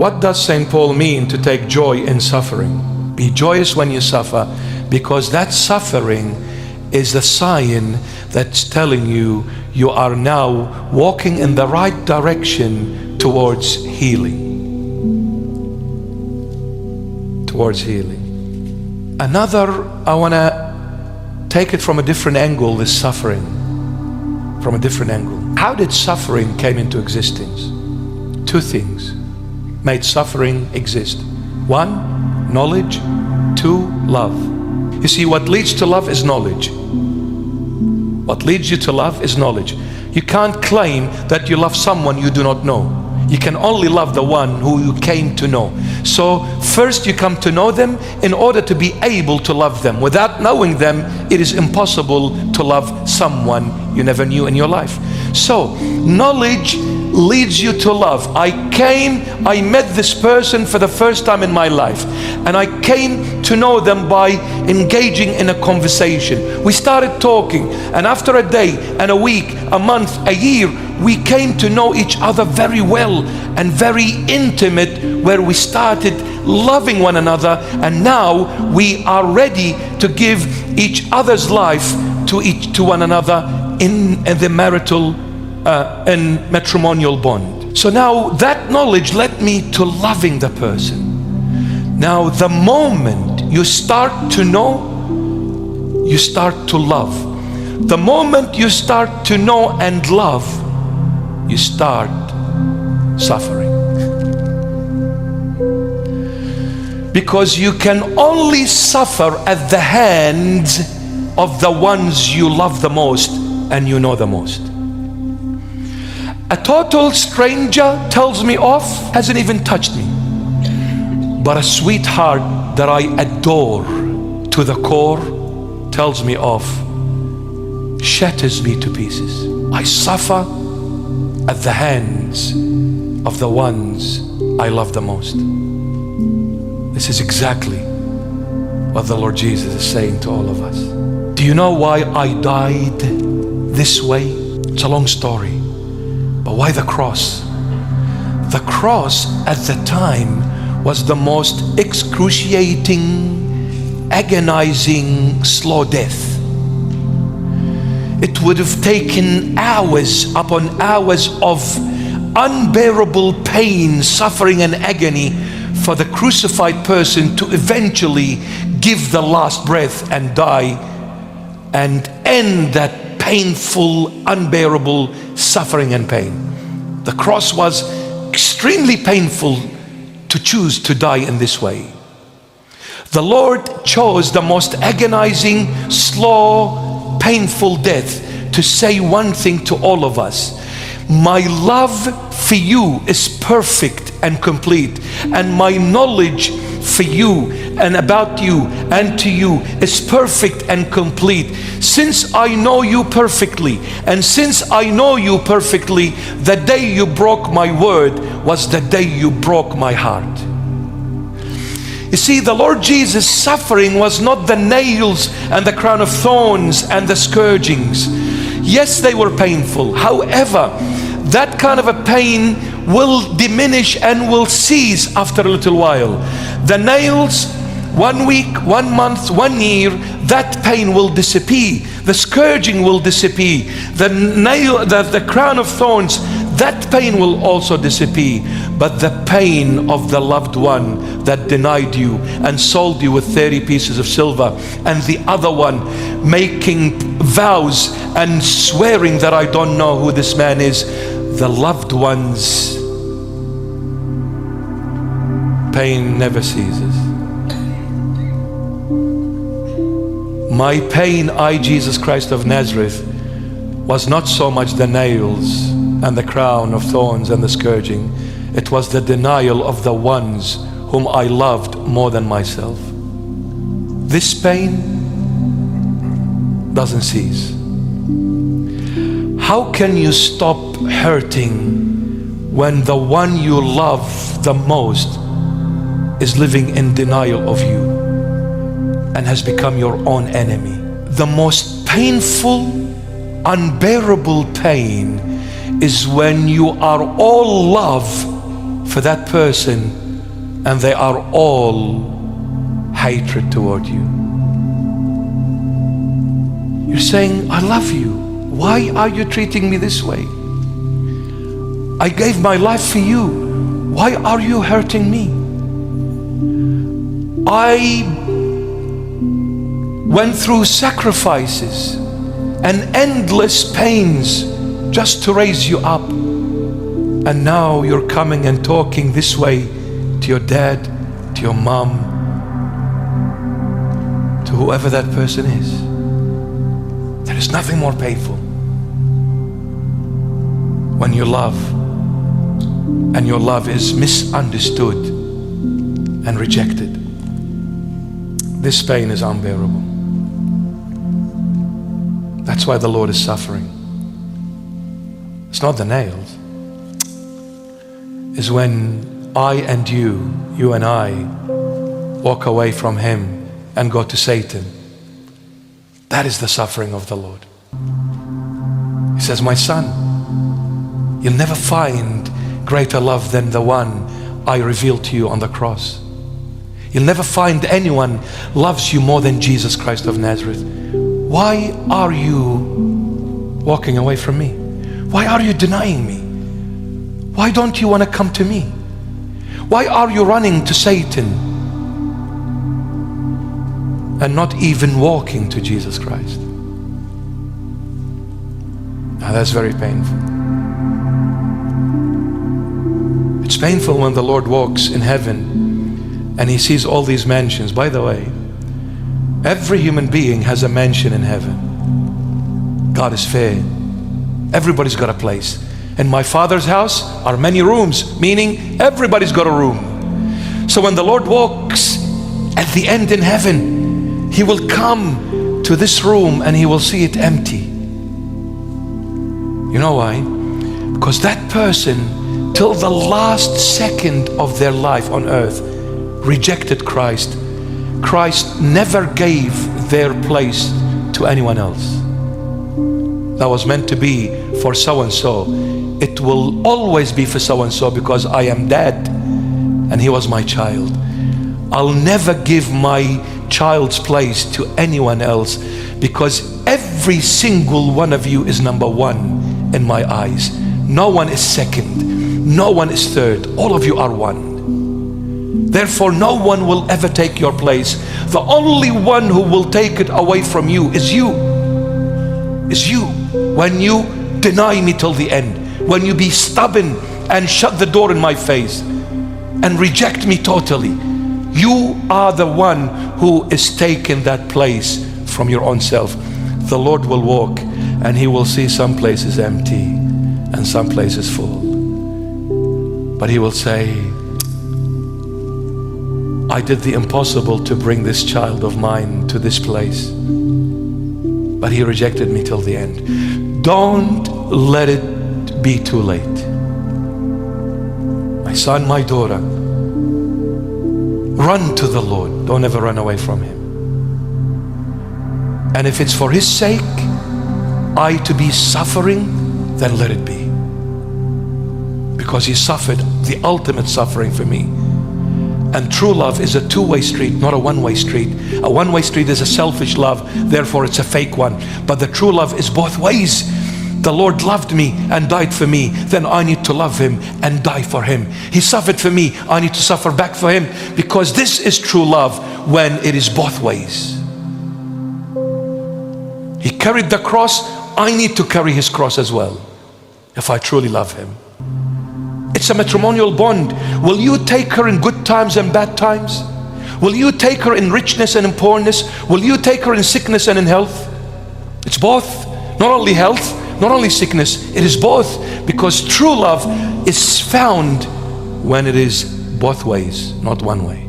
What does St. Paul mean to take joy in suffering? Be joyous when you suffer, because that suffering is a sign that's telling you you are now walking in the right direction towards healing. Towards healing. Another, I want to take it from a different angle, this suffering. From a different angle. How did suffering came into existence? Two things made suffering exist. One, knowledge. Two, love. You see, what leads to love is knowledge. What leads you to love is knowledge. You can't claim that you love someone you do not know. You can only love the one who you came to know. So first you come to know them in order to be able to love them. Without knowing them, it is impossible to love someone you never knew in your life. So knowledge leads you to love. I met this person for the first time in my life, and I came to know them by engaging in a conversation. We started talking, and after a day and a week, a month, a year, we came to know each other very well and very intimate, where we started loving one another, and now we are ready to give each other's life to one another in the marital and matrimonial bond. So now that knowledge led me to loving the person. Now the moment you start to know, you start to love. The moment you start to know and love, you start suffering. Because you can only suffer at the hands of the ones you love the most and you know the most. A total stranger tells me off, hasn't even touched me. But a sweetheart that I adore to the core tells me off, shatters me to pieces. I suffer at the hands of the ones I love the most. This is exactly what the Lord Jesus is saying to all of us. Do you know why I died this way? It's a long story. But why the cross? The cross at the time was the most excruciating, agonizing, slow death. It would have taken hours upon hours of unbearable pain, suffering, and agony for the crucified person to eventually give the last breath and die and end that painful, unbearable suffering and pain. The cross was extremely painful to choose to die in this way. The Lord chose the most agonizing, slow, painful death to say one thing to all of us: my love for you is perfect and complete, and my knowledge for you and about you and to you is perfect and complete. Since I know you perfectly, and since I know you perfectly, the day you broke my word was the day you broke my heart. You see, the Lord Jesus' suffering was not the nails and the crown of thorns and the scourgings. Yes, they were painful. However, that kind of a pain will diminish and will cease after a little while. The nails, 1 week, 1 month, 1 year, that pain will disappear. The scourging will disappear. The crown of thorns, that pain will also disappear. But the pain of the loved one that denied you and sold you with 30 pieces of silver, and the other one making vows and swearing that I don't know who this man is, the loved one's pain never ceases. My pain, I, Jesus Christ of Nazareth, was not so much the nails and the crown of thorns and the scourging. It was the denial of the ones whom I loved more than myself. This pain doesn't cease. How can you stop hurting when the one you love the most is living in denial of you and has become your own enemy? The most painful, unbearable pain is when you are all love for that person, and they are all hatred toward you. You're saying, I love you. Why are you treating me this way? I gave my life for you. Why are you hurting me? I went through sacrifices and endless pains just to raise you up. And now you're coming and talking this way to your dad, to your mom, to whoever that person is. There is nothing more painful when you love and your love is misunderstood and rejected. This pain is unbearable. That's why the Lord is suffering. It's not the nails. It's when I and you and I walk away from Him and go to Satan. That is the suffering of the Lord. He says, my son, you'll never find greater love than the one I revealed to you on the cross. You'll never find anyone loves you more than Jesus Christ of Nazareth. Why are you walking away from me? Why are you denying me? Why don't you want to come to me? Why are you running to Satan and not even walking to Jesus Christ? Now that's very painful. It's painful when the Lord walks in heaven and He sees all these mansions. By the way, every human being has a mansion in heaven. God is fair. Everybody's got a place. In my Father's house are many rooms, meaning everybody's got a room. So when the Lord walks at the end in heaven, He will come to this room and He will see it empty. You know why? Because that person, till the last second of their life on earth, rejected Christ. Christ never gave their place to anyone else. That was meant to be for so-and-so. It will always be for so-and-so because I am dead and he was my child. I'll never give my child's place to anyone else because every single one of you is number one in my eyes. No one is second. No one is third. All of you are one. Therefore, no one will ever take your place. The only one who will take it away from you is you. Is you. When you deny me till the end. When you be stubborn and shut the door in my face and reject me totally. You are the one who is taking that place from your own self. The Lord will walk and He will see some places empty and some places full. But He will say, I did the impossible to bring this child of mine to this place, but he rejected me till the end. Don't let it be too late. My son, my daughter, run to the Lord. Don't ever run away from Him. And if it's for His sake, I to be suffering, then let it be. Because He suffered the ultimate suffering for me. And true love is a two-way street, not a one-way street. A one-way street is a selfish love, therefore it's a fake one. But the true love is both ways. The Lord loved me and died for me, then I need to love Him and die for Him. He suffered for me, I need to suffer back for Him, because this is true love when it is both ways. He carried the cross, I need to carry His cross as well, if I truly love Him. It's a matrimonial bond. Will you take her in good times and bad times? Will you take her in richness and in poorness? Will you take her in sickness and in health? It's both. Not only health, not only sickness, it is both. Because true love is found when it is both ways, not one way.